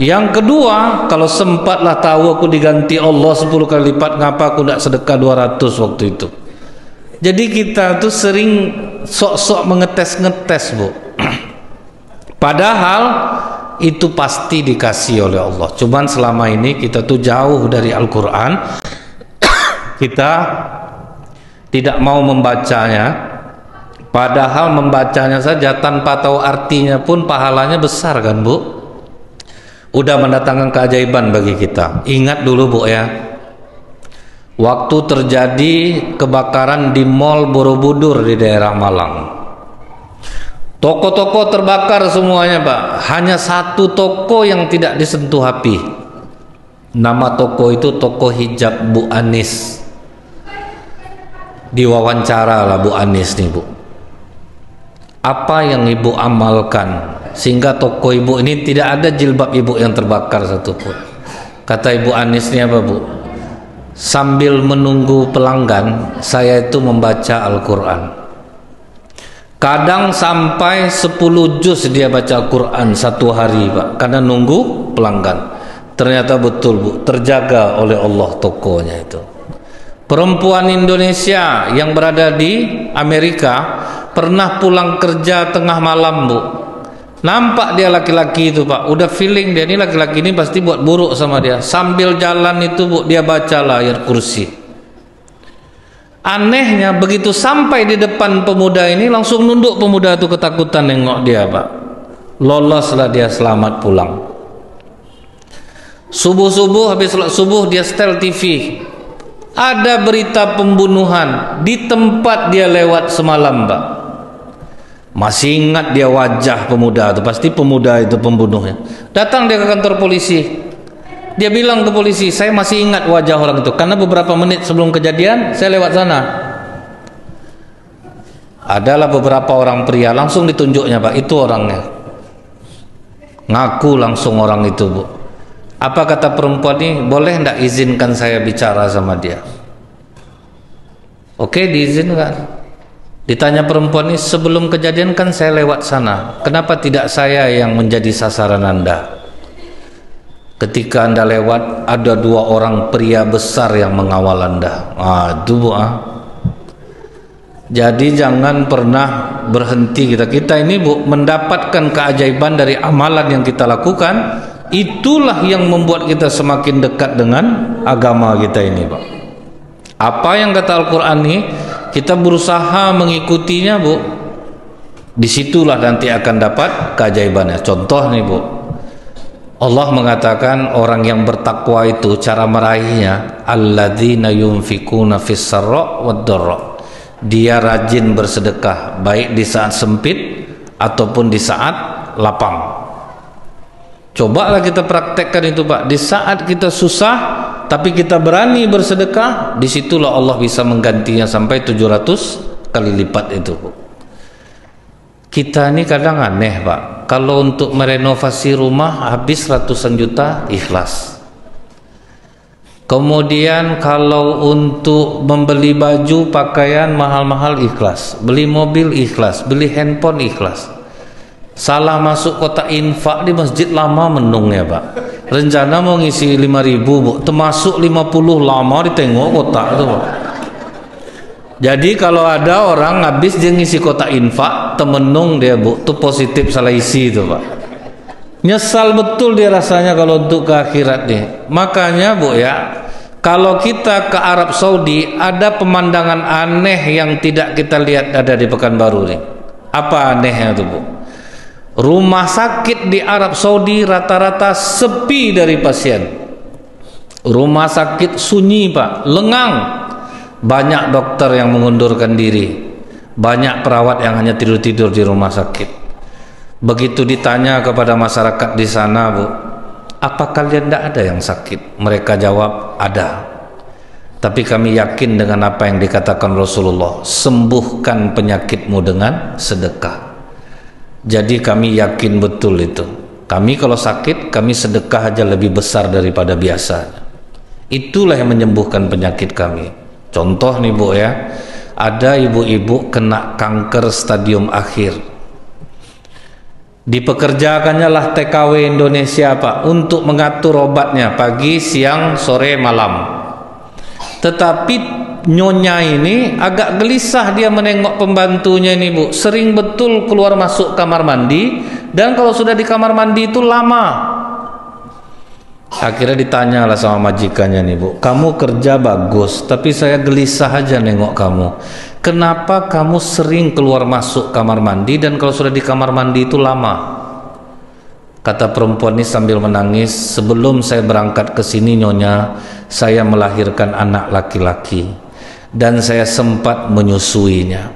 Yang kedua, kalau sempatlah tahu aku diganti Allah 10 kali lipat, ngapa aku tidak sedekah 200 waktu itu. Jadi kita tuh sering sok-sok mengetes-ngetes Bu. Padahal itu pasti dikasih oleh Allah. Cuman selama ini kita tuh jauh dari Al-Quran. Kita tidak mau membacanya. Padahal membacanya saja tanpa tahu artinya pun pahalanya besar kan Bu. Udah mendatangkan keajaiban bagi kita. Ingat dulu Bu ya, waktu terjadi kebakaran di Mall Borobudur di daerah Malang. Toko-toko terbakar semuanya Pak. Hanya 1 toko yang tidak disentuh api. Nama toko itu toko hijab Bu Anis. Diwawancara lah Bu Anis nih Bu. Apa yang Ibu amalkan sehingga toko Ibu ini tidak ada jilbab Ibu yang terbakar satupun? Kata Ibu Anis ini apa Bu? Sambil menunggu pelanggan, saya itu membaca Al-Quran. Kadang sampai 10 juz dia baca Quran 1 hari Pak, karena nunggu pelanggan. Ternyata betul Bu, terjaga oleh Allah tokonya itu. Perempuan Indonesia yang berada di Amerika pernah pulang kerja tengah malam Bu, Nampak dia laki-laki itu Pak, udah feeling dia ini laki-laki ini pasti buat buruk sama dia. Sambil jalan itu Bu, dia bacalah ayat kursi. Anehnya begitu sampai di depan pemuda ini, langsung nunduk pemuda itu ketakutan nengok dia Pak. Loloslah dia, selamat pulang. Subuh-subuh, habis sholat subuh dia setel TV. Ada berita pembunuhan di tempat dia lewat semalam Pak. Masih ingat dia wajah pemuda itu, pasti pemuda itu pembunuhnya. Datang dia ke kantor polisi. Dia bilang ke polisi, saya masih ingat wajah orang itu karena beberapa menit sebelum kejadian saya lewat sana. Adalah beberapa orang pria, langsung ditunjuknya Pak, itu orangnya. Ngaku langsung orang itu Bu. Apa kata perempuan ini? Boleh enggak izinkan saya bicara sama dia? Oke, diizinkan. Ditanya perempuan ini, sebelum kejadian kan saya lewat sana, kenapa tidak saya yang menjadi sasaran Anda? Ketika Anda lewat, ada 2 orang pria besar yang mengawal Anda. Aduh Bu. Jadi jangan pernah berhenti kita ini Bu, mendapatkan keajaiban dari amalan yang kita lakukan. Itulah yang membuat kita semakin dekat dengan agama kita ini Pak. Apa yang kata Al-Quran ini, kita berusaha mengikutinya Bu, disitulah nanti akan dapat keajaibannya. Contoh nih Bu, Allah mengatakan orang yang bertakwa itu cara meraihnya, alladzina yunfikuna fis sarra wad dharra. Dia rajin bersedekah baik di saat sempit ataupun di saat lapang. Cobalah kita praktekkan itu Pak. Di saat kita susah tapi kita berani bersedekah, disitulah Allah bisa menggantinya sampai 700 kali lipat itu Bu. Kita ini kadang aneh Pak, kalau untuk merenovasi rumah habis ratusan juta, ikhlas. Kemudian kalau untuk membeli baju pakaian mahal-mahal, ikhlas. Beli mobil, ikhlas. Beli handphone, ikhlas. Salah masuk kotak infak di masjid, lama menung ya Pak. Rencana mau ngisi 5.000 Bu, termasuk 50 lama ditengok kotak itu Pak. Jadi kalau ada orang habis dia ngisi kotak infak, temenung dia Bu, itu positif salah isi itu Pak. Nyesal betul dia rasanya kalau untuk ke akhirat nih. Makanya Bu ya, kalau kita ke Arab Saudi, ada pemandangan aneh yang tidak kita lihat ada di Pekanbaru nih. Apa anehnya itu Bu? Rumah sakit di Arab Saudi rata-rata sepi dari pasien. Rumah sakit sunyi Pak, lengang. Banyak dokter yang mengundurkan diri. Banyak perawat yang hanya tidur-tidur di rumah sakit. Begitu ditanya kepada masyarakat di sana Bu, apa kalian tidak ada yang sakit? Mereka jawab, ada. Tapi kami yakin dengan apa yang dikatakan Rasulullah, sembuhkan penyakitmu dengan sedekah. Jadi kami yakin betul itu. Kami kalau sakit, kami sedekah aja lebih besar daripada biasa. Itulah yang menyembuhkan penyakit kami. Contoh nih Bu ya, ada ibu-ibu kena kanker stadium akhir. Dipekerjakannya lah TKW Indonesia Pak, untuk mengatur obatnya pagi, siang, sore, malam. Tetapi nyonya ini agak gelisah dia menengok pembantunya ini Bu, sering betul keluar masuk kamar mandi, dan kalau sudah di kamar mandi itu lama. Akhirnya ditanyalah sama majikannya nih Bu, kamu kerja bagus tapi saya gelisah aja nengok kamu, kenapa kamu sering keluar masuk kamar mandi dan kalau sudah di kamar mandi itu lama? Kata perempuan ini sambil menangis, sebelum saya berangkat ke sini nyonya, saya melahirkan anak laki-laki dan saya sempat menyusuinya.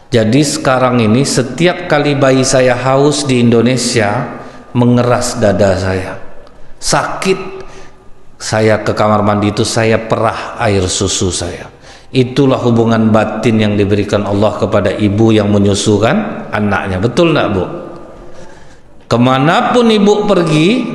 Jadi sekarang ini setiap kali bayi saya haus di Indonesia, mengeras dada saya. Sakit. Saya ke kamar mandi itu saya perah air susu saya. Itulah hubungan batin yang diberikan Allah kepada ibu yang menyusukan anaknya. Betul enggak Bu? Kemanapun ibu pergi,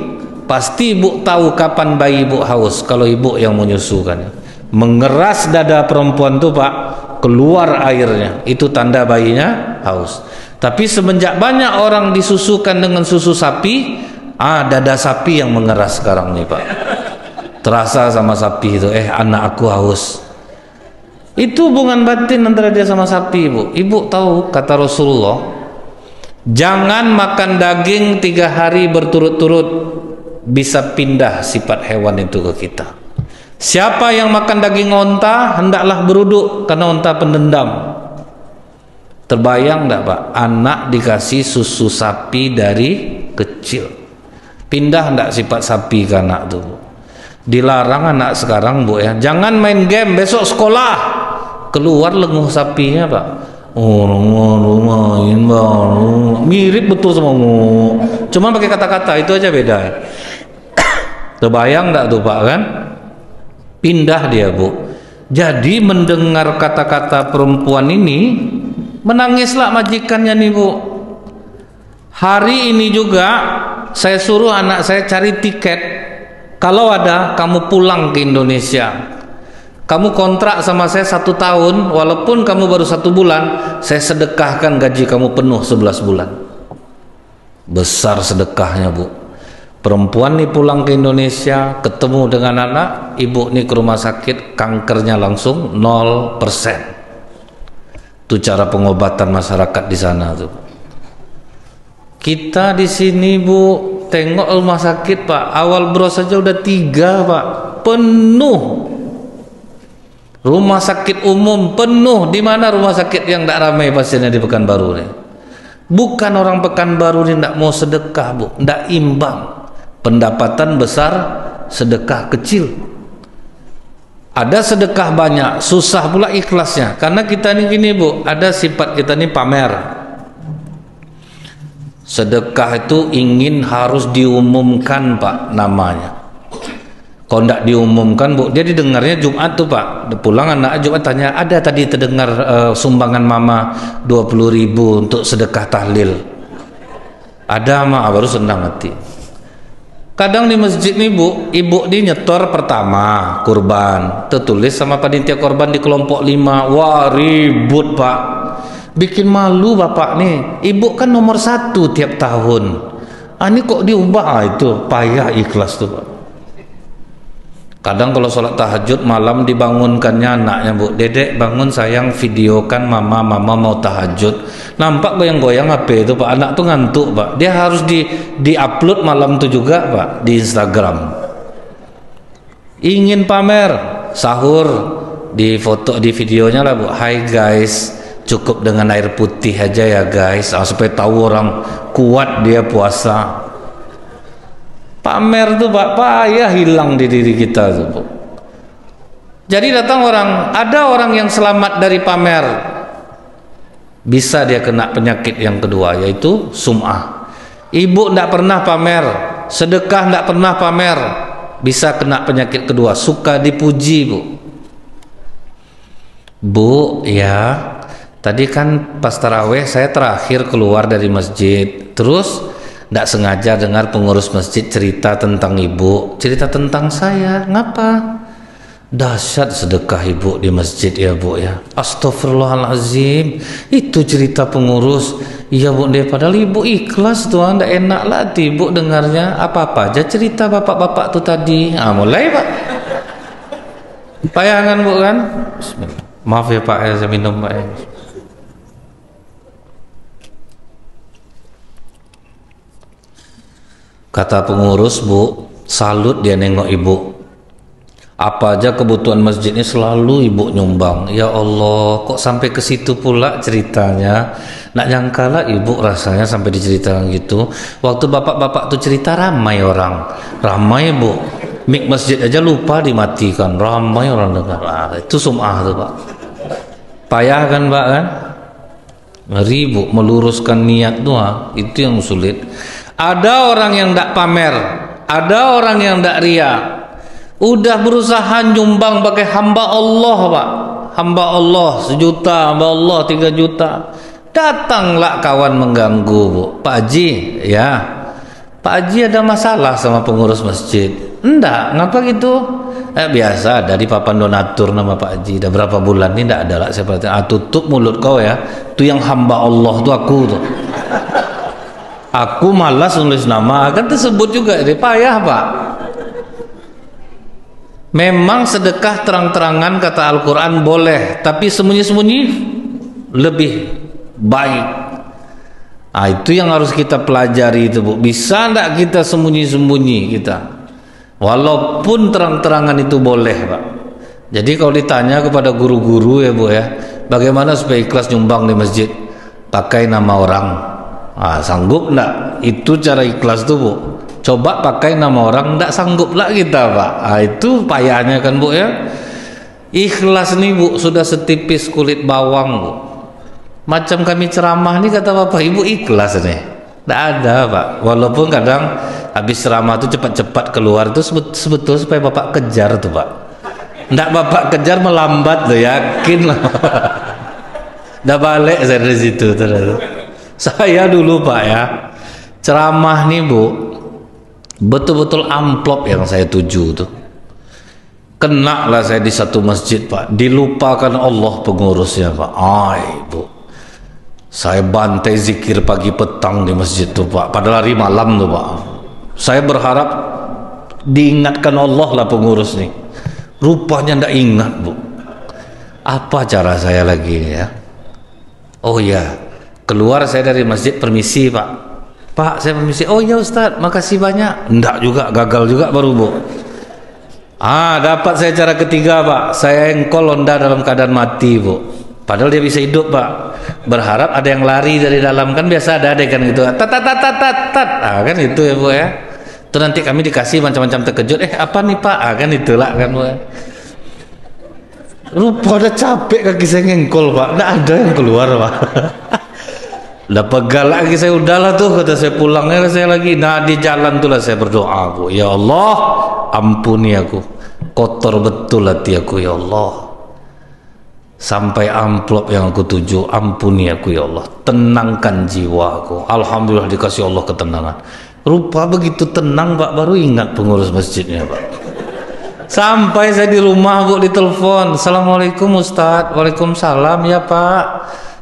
pasti ibu tahu kapan bayi ibu haus. Kalau ibu yang menyusukannya, mengeras dada perempuan tuh Pak, keluar airnya, itu tanda bayinya haus. Tapi semenjak banyak orang disusukan dengan susu sapi, dada sapi yang mengeras sekarang nih Pak. Terasa sama sapi itu, anak aku haus. Itu hubungan batin antara dia sama sapi Bu. Ibu tahu kata Rasulullah, Jangan makan daging 3 hari berturut-turut, bisa pindah sifat hewan itu ke kita. Siapa yang makan daging onta hendaklah beruduk, karena onta pendendam. Terbayang enggak Pak, anak dikasih susu sapi dari kecil, pindah enggak sifat sapi ke anak tuh? Dilarang anak sekarang Bu ya, jangan main game, besok sekolah, keluar lenguh sapinya Pak. Main mirip betul sama cuma pakai kata-kata itu aja beda. Terbayang enggak tuh Pak kan? Pindah dia Bu. Jadi mendengar kata-kata perempuan ini, menangislah majikannya nih Bu. Hari ini juga saya suruh anak saya cari tiket, kalau ada kamu pulang ke Indonesia, kamu kontrak sama saya 1 tahun, walaupun kamu baru 1 bulan, saya sedekahkan gaji kamu penuh 11 bulan. Besar sedekahnya Bu. Perempuan nih pulang ke Indonesia, ketemu dengan anak, ibu nih ke rumah sakit, kankernya langsung 0%. Itu cara pengobatan masyarakat di sana tuh. Kita di sini Bu, tengok rumah sakit Pak, awal bros saja udah 3 Pak, penuh. Rumah sakit umum penuh. Di mana rumah sakit yang tidak ramai pasiennya di Pekanbaru nih? Bukan orang Pekanbaru ini tidak mau sedekah Bu, tidak imbang. Pendapatan besar, sedekah kecil. Ada sedekah banyak, susah pula ikhlasnya. Karena kita ini gini Bu, ada sifat kita ini pamer. Sedekah itu ingin harus diumumkan Pak namanya. Kalau tidak diumumkan Bu, dia didengarnya Jumat tuh Pak, pulang anak Jumat tanya, ada tadi terdengar sumbangan mama 20.000 untuk sedekah tahlil. Ada mah, baru senang hati. Kadang di masjid nih Bu, ibu di nyetor pertama kurban, tertulis sama panitia korban di kelompok 5. Wah ribut Pak, bikin malu bapak nih. Ibu kan nomor 1 tiap tahun, ini kok diubah? Itu payah ikhlas tuh Pak. Kadang kalau sholat tahajud malam dibangunkannya anaknya Bu, dedek bangun sayang, videokan mama mau tahajud. Nampak goyang-goyang HP itu Pak, anak tuh ngantuk Pak, dia harus di-upload malam itu juga Pak di Instagram. Ingin pamer, sahur di foto di videonya lah Bu, hai guys, cukup dengan air putih aja ya guys, supaya tahu orang kuat dia puasa. Pamer tuh Pak, payah hilang di diri kita tuh Bu. Jadi datang orang, ada orang yang selamat dari pamer, bisa dia kena penyakit yang kedua, yaitu sum'ah. Ibu tidak pernah pamer, sedekah tidak pernah pamer, bisa kena penyakit kedua, suka dipuji Bu. Bu ya, tadi kan pas taraweh saya terakhir keluar dari masjid, terus tidak sengaja dengar pengurus masjid cerita tentang ibu, cerita tentang saya. Ngapa? Dahsyat sedekah ibu di masjid ya Bu ya. Astagfirullahaladzim, itu cerita pengurus. Iya Bu deh, padahal ibu ikhlas tuh, tidak enak lah ibu dengarnya. Apa-apa aja cerita bapak-bapak tuh tadi. Mulai Pak, payangan Bu kan. Bismillah. Maaf ya Pak, saya minum Pak ya. Kata pengurus Bu, salut dia nengok ibu, apa aja kebutuhan masjidnya selalu ibu nyumbang. Ya Allah, kok sampai ke situ pula ceritanya. Nak nyangka lah ibu rasanya sampai diceritakan gitu. Waktu bapak-bapak tuh cerita ramai orang, ramai Bu, mik masjid aja lupa dimatikan, ramai orang dengar. Itu sum'ah tuh Pak, payah kan Pak kan. Ngeri Bu, meluruskan niat tuh itu yang sulit. Ada orang yang tidak pamer, ada orang yang tidak ria, udah berusaha nyumbang pakai hamba Allah Pak, hamba Allah 1 juta, hamba Allah 3 juta. Datanglah kawan mengganggu Bu, Pak Haji ya, Pak Haji ada masalah sama pengurus masjid. Enggak, ngapa gitu? Biasa dari papan donatur nama Pak Haji, udah berapa bulan ini tidak ada lah. Saya perhatikan, tutup mulut kau ya, itu yang hamba Allah tuh aku tuh. Aku malas nulis nama, kan tersebut juga, jadi payah Pak. Memang sedekah terang-terangan kata Al-Quran boleh, tapi sembunyi-sembunyi lebih baik. Nah, itu yang harus kita pelajari itu, Bu. Bisa enggak kita sembunyi-sembunyi kita? Walaupun terang-terangan itu boleh, Pak. Jadi kalau ditanya kepada guru-guru ya, Bu ya, bagaimana supaya ikhlas nyumbang di masjid? Pakai nama orang. Ah, sanggup enggak? Itu cara ikhlas tuh, Bu. Coba pakai nama orang, enggak sanggup lah kita, Pak. Ah, itu payahnya kan, Bu ya. Ikhlas nih, Bu, sudah setipis kulit bawang, Bu. Macam kami ceramah nih, kata Bapak Ibu, ikhlas nih. Enggak ada, Pak. Walaupun kadang habis ceramah itu cepat-cepat keluar, itu sebetulnya supaya Bapak kejar tuh, Pak. Enggak Bapak kejar melambat tuh, yakin lah. Udah balik saya dari situ terus. Saya dulu, Pak ya, ceramah nih, Bu, betul-betul amplop yang saya tuju tuh. Kena lah saya di satu masjid, Pak. Dilupakan Allah pengurusnya, Pak. Ay, Bu, saya bantai zikir pagi petang di masjid tuh, Pak. Padahal hari malam tuh, Pak. Saya berharap diingatkan Allah lah pengurus nih. Rupanya ndak ingat, Bu. Apa cara saya lagi ya? Oh ya, keluar saya dari masjid, permisi, Pak. Pak, saya permisi. Oh ya Ustadz, makasih banyak. Ndak juga, gagal juga baru, Bu. Ah, dapat saya cara ketiga, Pak. Saya engkol londa dalam keadaan mati, Bu. Padahal dia bisa hidup, Pak. Berharap ada yang lari dari dalam, kan biasa ada kan gitu. Tat tat tat tat tat. Ah, kan itu ya, Bu ya. Itu nanti kami dikasih macam-macam terkejut. Apa nih, Pak? Ah, kan itulah kan, Bu. Rupa udah capek kaki saya ngengkol, Pak. Nggak ada yang keluar, Pak. Udah pegal lagi saya, udahlah tuh, kata saya, pulangnya saya lagi. Nah, di jalan tuh lah saya berdoa, Bu. Ya Allah, ampuni aku. Kotor betul hati aku, ya Allah. Sampai amplop yang aku tuju, ampuni aku ya Allah, tenangkan jiwaku. Alhamdulillah dikasih Allah ketenangan. Rupa begitu tenang, Pak, baru ingat pengurus masjidnya, Pak. Sampai saya di rumah, Bu, ditelepon, Assalamualaikum Ustadz. Waalaikumsalam ya Pak,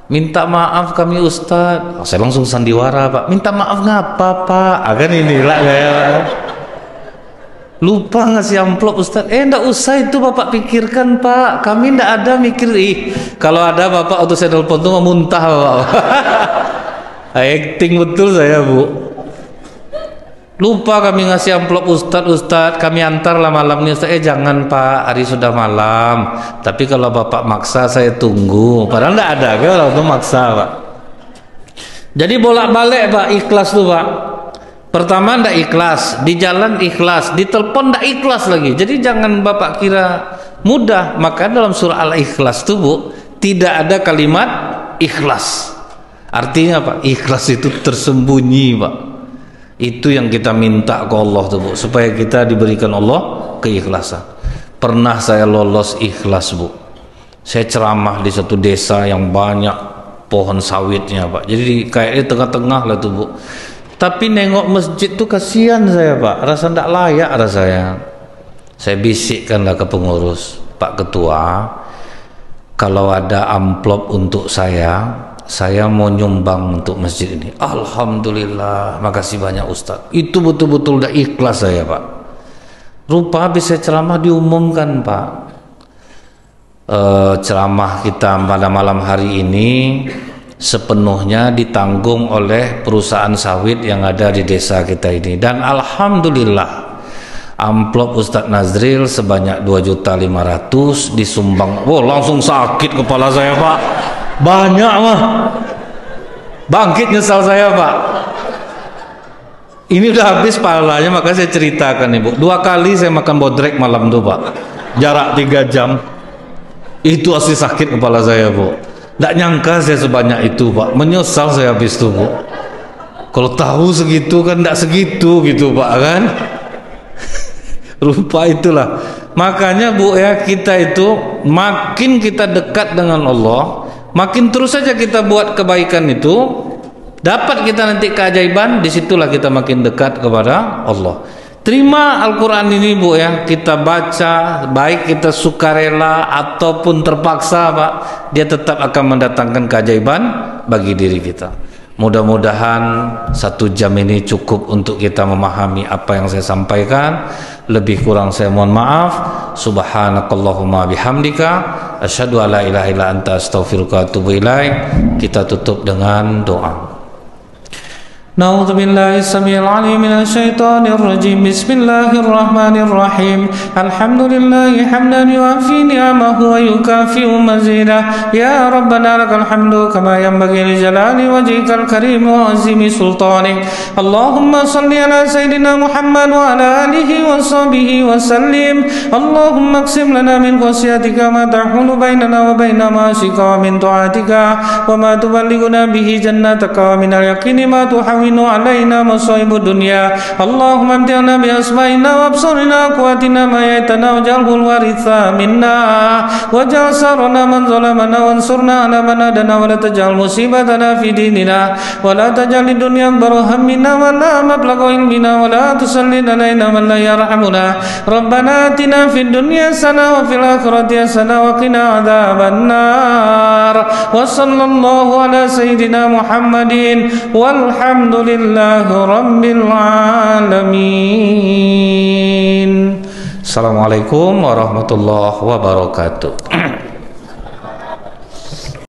minta maaf kami Ustadz. Oh, saya langsung sandiwara, Pak. Minta maaf ngapa, Pak? Akan inilah kayak lupa ngasih amplop Ustaz. Enggak usah itu Bapak pikirkan, Pak. Kami enggak ada mikir. Kalau ada Bapak waktu saya telepon tuh muntah, Bapak. Acting betul saya, Bu. Lupa kami ngasih amplop Ustaz, kami antar lah malam ini Ustaz. Jangan, Pak, hari sudah malam. Tapi kalau Bapak maksa saya tunggu. Padahal enggak ada, kalau itu maksa, Pak. Jadi bolak-balik, Pak, ikhlas tuh, Pak. Pertama ndak ikhlas, di jalan ikhlas, di telepon ndak ikhlas lagi. Jadi jangan Bapak kira mudah. Maka dalam surah Al-Ikhlas tuh, Bu, tidak ada kalimat ikhlas. Artinya apa? Ikhlas itu tersembunyi, Pak. Itu yang kita minta ke Allah tuh, Bu, supaya kita diberikan Allah keikhlasan. Pernah saya lolos ikhlas, Bu. Saya ceramah di satu desa yang banyak pohon sawitnya, Pak. Jadi kayak di tengah-tengah lah tuh, Bu. Tapi nengok masjid tuh kasihan saya, Pak. Rasa ndak layak rasanya. Saya bisikkanlah ke pengurus, Pak Ketua, kalau ada amplop untuk saya mau nyumbang untuk masjid ini. Alhamdulillah, makasih banyak Ustadz. Itu betul-betul udah ikhlas saya, Pak. Rupa habis saya ceramah diumumkan, Pak. Ceramah kita pada malam hari ini sepenuhnya ditanggung oleh perusahaan sawit yang ada di desa kita ini. Dan alhamdulillah amplop Ustadz Nazril sebanyak 2.500.000 disumbang. Oh, langsung sakit kepala saya, Pak. Banyak, mah. Bangkit nyesal saya, Pak. Ini udah habis pahalanya, maka saya ceritakan, Ibu. 2 kali saya makan bodrek malam tuh, Pak. Jarak 3 jam. Itu asli sakit kepala saya, Bu. Nggak nyangka saya sebanyak itu, Pak. Menyesal saya habis itu, Bu. Kalau tahu segitu kan nggak segitu gitu, Pak, kan. Rupa itulah. Makanya, Bu ya, kita itu makin kita dekat dengan Allah, makin terus saja kita buat kebaikan itu, dapat kita nanti keajaiban. Disitulah kita makin dekat kepada Allah. Terima Al-Quran ini, Bu ya, kita baca, baik kita sukarela ataupun terpaksa, Pak, dia tetap akan mendatangkan keajaiban bagi diri kita. Mudah-mudahan 1 jam ini cukup untuk kita memahami apa yang saya sampaikan. Lebih kurang saya mohon maaf. Subhanakallahumma bihamdika asyhadu alla ilaha illa anta astaghfiruka wa atubu ilaik. Kita tutup dengan doa. نعوذ بالله السميع العليم من الشيطان الرجيم بسم الله الرحمن الرحيم الحمد لله حمدا يوافي نعمه ويكافئ مزيده يا ربنا لك الحمد كما ينبغي لجلال وجهك الكريم وعظيم سلطانك اللهم صل على سيدنا محمد وعلى آله وصحبه وسلم اللهم اقسم لنا من خشيتك ما تحول بيننا وبين معاصيك ومن طاعتك وما تبلغنا به جنتك ومن اليقين ما تحول علينا مصائب الدنيا اللهم امتعنا بأسمائنا وأبصارنا وقواتنا ما أحييتنا واجعله الوارث منا واجعل ثأرنا من ظلمنا وانصرنا على من عادانا ولا تجعل مصيبتنا في ديننا ولا تجعل الدنيا أكبر همنا ولا مبلغ علمنا ولا تسلط علينا من لا يرحمنا ربنا آتنا في الدنيا حسنة وفي الآخرة حسنة وقنا عذاب النار وصلى الله على سيدنا محمد والحمد لله رب العالمين. Assalamualaikum warahmatullahi wabarakatuh.